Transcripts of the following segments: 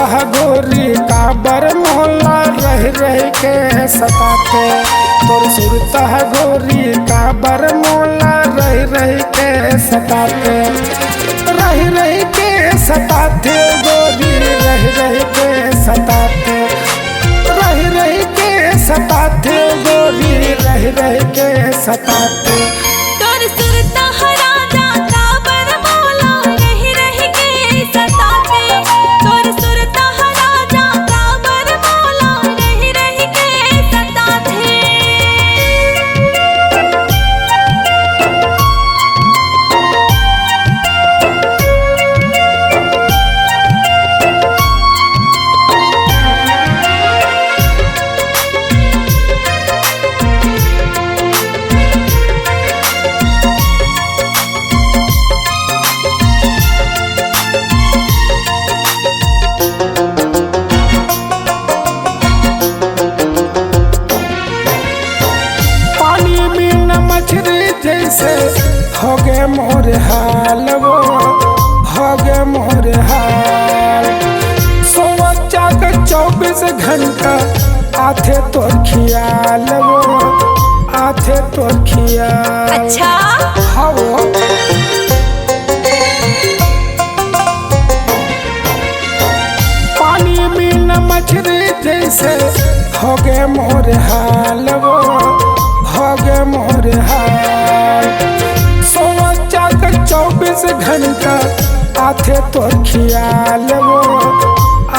है गोरी का बरमोला रह रह के सताते। तोर सुरता है गोरी का बरमोला रह रह के सताते। रह रह के सताते गोरी रह रह के सताते। रह रह के सताते गोरी रह रह के सताते। जैसे हो गए मोर हाल वो हो गए मोर हाल। 24 घंटा आथे तोर खियाल वो आथे तोर खियाल। अच्छा हाँ वो पानी में न मछली जैसे हो गए मोर हाल वो हो गए मोर हाल। 24 घंटा आथे तोर खियाल वो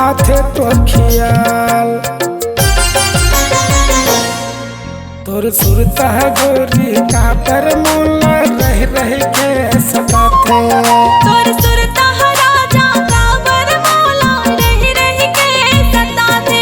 आथे तोर खियाल। तोर सुरता है गोरी का बरमोला रह रह के सताते। तोर सुरता है राजा का बरमोला रह रह के सताते।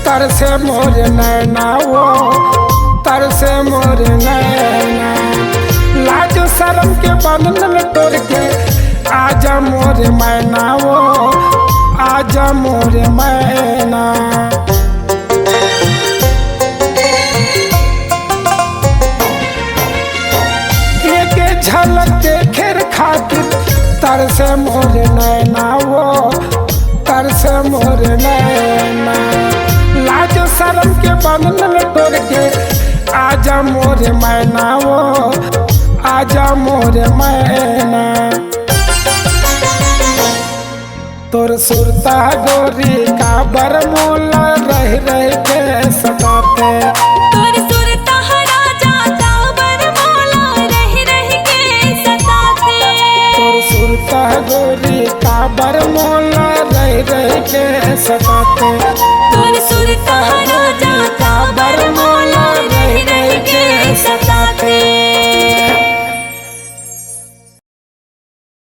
तरसे मोर नैना वो तरसे मोर नैना। लाज शर्म के बंधन तोड़ के आजा मोर मैना वो आजा मोर मैना। एक झलक देखे खातिर तरसे मोर नैना वो तरसे मोर नैना। लाज शर्म के बंधन तोड़ के आजा मोर मैना वो आजा मोर मैना। तोर सुरता गोरी का बरमोला रह रह के सताते। तोर सुरता राजा का बरमोला रह रह के सताते। तोर सुरता गोरी का बरमोला रह रह रह के सताते।